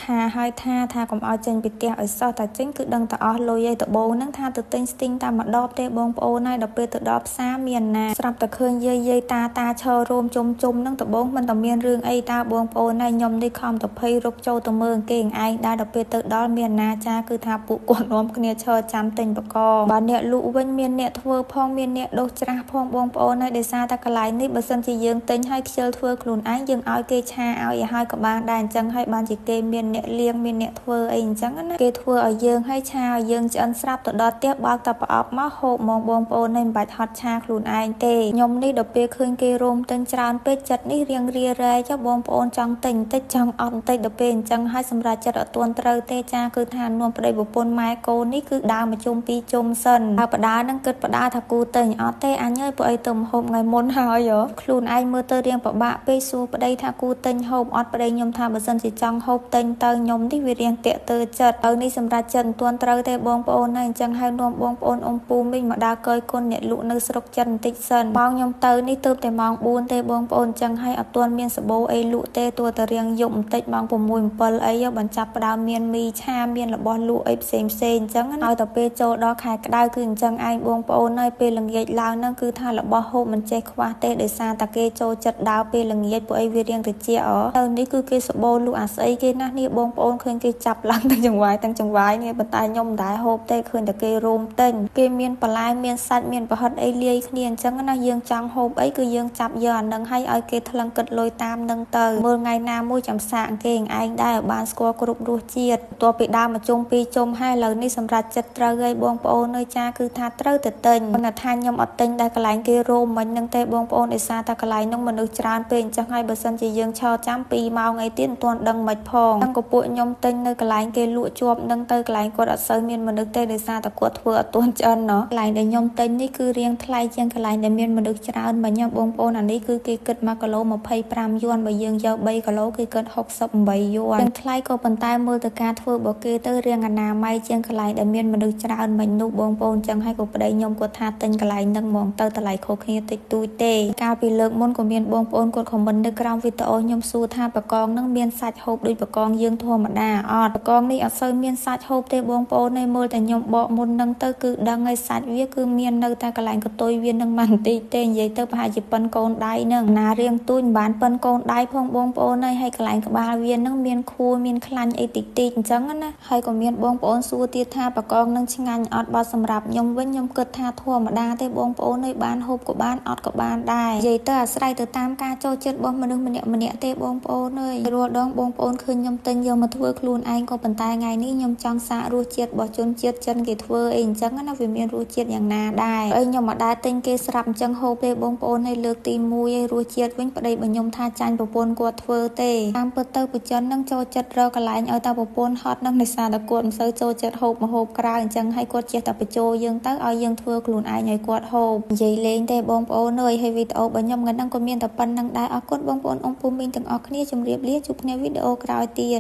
ថាហើយថាកុំឲ្យចេញពីផ្ទះឲ្យសោះតែចេញគឺដឹងតែអស់លុយឯដបងហ្នឹងថាទៅទិញស្ទីងតាមម្ដបទេបងប្អូនហើយដល់ពេលទៅដល់ផ្សារមានណាស្រាប់តែឃើញយាយតាឈររោមជុំហ្នឹងដបងមិនតែមានរឿងអីតើបងប្អូនហើយខ្ញុំនេះខំទៅភ័យរកចូលទៅមើលគេឯងដែរដល់ពេលទៅដល់មានណាចាគឺថាពួកគាត់នាំគ្នាឈរចាំទិញបកបើអ្នកលក់វិញមានអ្នកធ្វើផងមានអ្នកដុសច្រាស់ផងបងប្អូនហើយដោយសារតែកន្លែងនេះបើសិនជាយើងទិញហើយខ្ជិលធ្វើខ្លួនឯងយើងឲ្យគេឆាឲ្យហើយក៏បានដែរអញ្ចឹងហើយបានជាគេមានអ្នកលាងមានអ្នកធ្វើអីអញ្ចឹងណាគេធ្វើឲ្យយើងហើយឆាឲ្យយើងឆ្អិនស្រាប់ទៅដល់ផ្ទះបើកតែប្រអប់មកហូបហ្មងបងប្អូនមិនបាច់ហត់ឆាខ្លួនឯងទេខ្ញុំនេះដល់ពេលឃើញគេរោមទិញច្រើនពេកចិត្តនេះរៀងរារែកបងប្អូនចង់ទិញបន្តិចចង់អត់បន្តិចដល់ពេលអញ្ចឹងហើយសម្រាប់ចិត្តអត់ទាន់ត្រូវទេចាគឺថានាំប្តីប្រពន្ធម៉ែកូននេះគឺដើរមកជុំពីជុំសិនហើយបដានឹងគិតបដាថាគូទិញអត់ទេអញអើយពួកអីទៅហូបថ្ងៃមុនហើយខ្លួនឯងមើលទៅរៀងពិបាកពេកសួរប្តីថាគូទិញហូបអត់ប្តីខ្ញុំថាបើសិនជាចង់ហូបទិញទៅខ្ញុំនេះវារៀងតាក់ទើចិត្តទៅនេះសម្រាប់ចិត្តមិនទាន់ត្រូវទេបងប្អូនហើយអញ្ចឹងហើយនាំបងប្អូនអ៊ំពូមីងមកដើរកយគុណអ្នកលក់នៅស្រុកចិនបន្តិចសិនបងខ្ញុំទៅនេះទើបតែម៉ោង4ទេបងប្អូនអញ្ចឹងហើយអត់ទាន់មានសបោអីលក់ទេទោះតែរៀងយប់បន្តិចម៉ោង6 7អីបញ្ចប់ផ្ដើមមានមីឆាមានរបស់លក់អីផ្សេងអញ្ចឹងហើយទៅពេលចូលដល់ខែក្តៅគឺអញ្ចឹងឯងបងប្អូនហើយពេលល្ងាចឡើងហ្នឹងគឺថារបស់ហូបមិនចេះខ្វះទេដោយសារតែគេចូលចិត្តដើរពេលល្ងាចពួកអីវារៀងត្រជាទៅនេះគឺគេសបោលក់អាស្អីគេណាស់នេះបងប្អូនឃើញគេចាប់ឡើងទាំងចង្វាយនេះប៉ុន្តែខ្ញុំមិនដែរហូបទេឃើញតែគេរោមទិញគេមានបន្លែមានសាច់មានប្រហិតអីលាយគ្នាអញ្ចឹងណាយើងចង់ហូបអីគឺយើងចាប់យកអានឹងឲ្យគេថ្លឹងគិតលុយតាមនឹងទៅមើលថ្ងៃណាមួយចាំសាកគេឯងដែរបានស្គាល់គ្រប់រសជាតិបន្ទាប់ពីដើរមកជុំពីជុំហើយឥឡូវនេះសម្រាប់ចិត្តត្រូវហើយបងប្អូនអើយចាគឺថាត្រូវទៅទិញប៉ុន្តែថាខ្ញុំអត់ទិញដែរកន្លែងគេរោមមិញហ្នឹងទេបងប្អូនដោយសារតែកន្លែងហ្នឹងមនុស្សច្រើនពេកអញ្ចឹងហើយបើសិនជាយើងឈរចាំ2ម៉ោងអីទៀតមិនទាន់ដឹងមិនផងហ្នឹងក៏ពួកខ្ញុំទិញនៅកន្លែងគេលក់ជាប់ហ្នឹងទៅកន្លែងគាត់អត់សូវមានមនុស្សទេដោយសារតែគាត់ធ្វើអត់ទាន់ឆ្អិនកន្លែងដែលខ្ញុំទិញនេះគឺរៀងថ្លៃជាងកន្លែងដែលមានមនុស្សច្រើនមិញបងប្អូនអានេះគឺគេគិត1គីឡូ25យួនបើយើងយក3គីឡូគេគិត68យួនថ្លៃក៏ប៉ុន្តែមើលទៅការធ្វើរបស់គេទៅរៀងអនាម័យជាងកន្លែងដែលមានមនុស្សច្រើនមិញនោះបងប្អូនអញ្ចឹងហើយក៏ប្តីខ្ញុំគាត់ថាទិញកន្លែងហ្នឹងហ្មងទៅតម្លៃខុសគ្នាតិចតួចទេកាលពីលើកមុនក៏មានបងប្អូនគាត់ខមមិននៅក្រោមវីដេអូខ្ញុំសួរថាបកងហ្នឹងមានសាច់ហូបដូចបកងយើងធម្មតាអត់បកងនេះអត់សូវមានសាច់ហូបទេបងប្អូនឯងមើលតែខ្ញុំបកមុនហ្នឹងទៅគឺដឹងហើយសាច់វាគឺមាននៅតែកន្លែងកតុយវានឹងមិនតិចទេនិយាយទៅប្រហែលជាប៉ិនកូនដៃហ្នឹងណារៀងទូចមិនបានប៉ិនកូនដៃផងបងប្អូនឯងហើយកន្លែងក្បាលវាហ្នឹងមានខួរមានខ្លាញ់អីតិចអញ្ចឹងណាហើយក៏មានបងប្អូនសួរទៀតថាបកងនឹងឆ្ងាញ់អត់បើសម្រាប់ខ្ញុំវិញខ្ញុំគិតថាធម្មតាទេបងប្អូនឯងបានហូបក៏បានអត់ក៏បានដែរនិយាយទៅអាស្រ័យទៅតាមការចូលចិត្តរបស់មនុស្សម្នាក់ទេបងប្អូនអើយរាល់ដងបងប្អូនឃើញខ្ញុំទិញយកមកធ្វើខ្លួនឯងក៏ប៉ុន្តែថ្ងៃនេះខ្ញុំចង់សាករសជាតិរបស់ជនជាតិចិនគេធ្វើអីអញ្ចឹងណាវាមានរសជាតិយ៉ាងណាដែរហើយខ្ញុំមកដែរទិញគេស្រាប់អញ្ចឹងហូបទេបងប្អូនឯងលើកទី1ឯងរសជាតិវិញប្តីរបស់ខ្ញុំថាចាញ់ប្រពន្ធគាត់ធ្វើទេតាមពិតទៅប្រចិននឹងចូលចិត្តរកកន្លែងឲ្យតែប្រពន្ធហត់នឹងដោយសារតែគាត់មិនសូវចូលចិត្តហូបម្ហូបក្រៅអញ្ចឹងហើយគាត់ចេះតែបញ្ចូលយើងទៅឲ្យយើងធ្វើខ្លួនឯងឲ្យគាត់ហូបនិយាយលេងទេបងប្អូនអើយហើយវីដេអូរបស់ខ្ញុំថ្ងៃហ្នឹងក៏មានតែប៉ុណ្្នឹងដែរអរគុណបងប្អូនអ៊ំពូមីងទាំងអស់គ្នាជម្រាបលាជួបគ្នាវីដេអូក្រោយទៀត